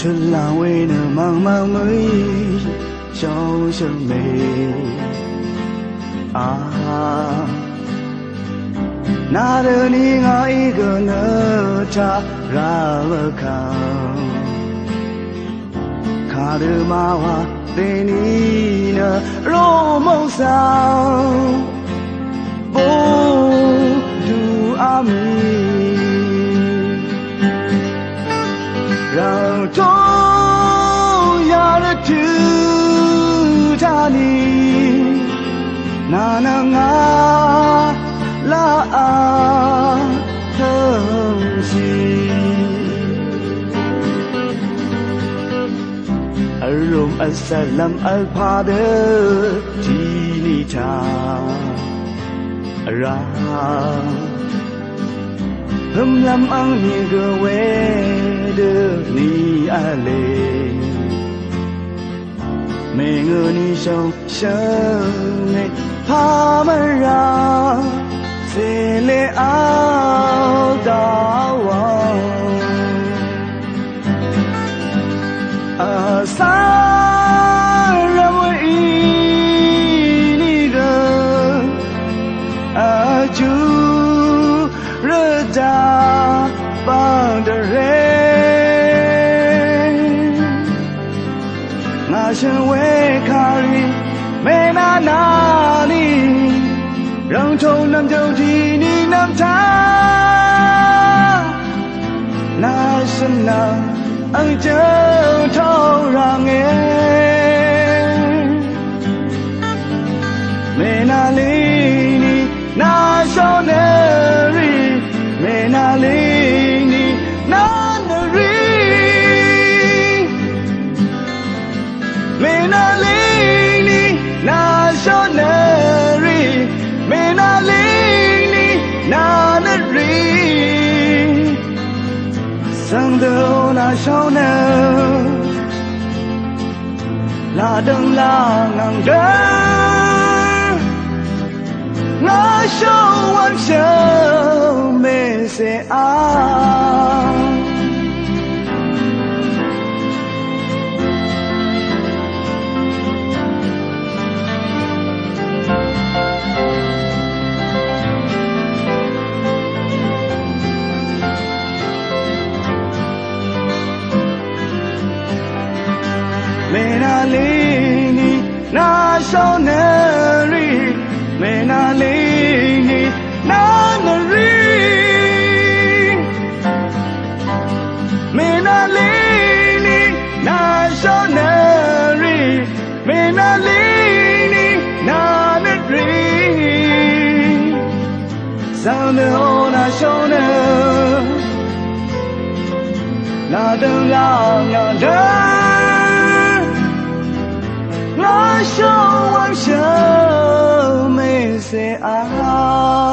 春兰为那茫茫美，小小美啊，拿着你我一个呢茶让我看，看着妈妈对你呢罗梦想，不如阿弥。让中央的土塔尼，那啊拉啊疼惜，而容而萨拉而帕的基尼塔拉。làm ăn ni gơ we de ni a le me ngơ ni shao shang ne pa ma ra se le ao da wa a sa ra mo i ni gơ a chu da bang the rain na shen wei kari me na na ni rong chou nam chou ti ni nam ta na shen na ang chou thou ra nghe me na li ni na shou ne na lini na nari me na lini na shonari me na lini na nari sang do na shona la dang la ngang da na show one show me say ah me na lini na show nari me na lini na nari me na lini na shonari me na lini na nari sound the na shona la dang la na da na show one show me say ah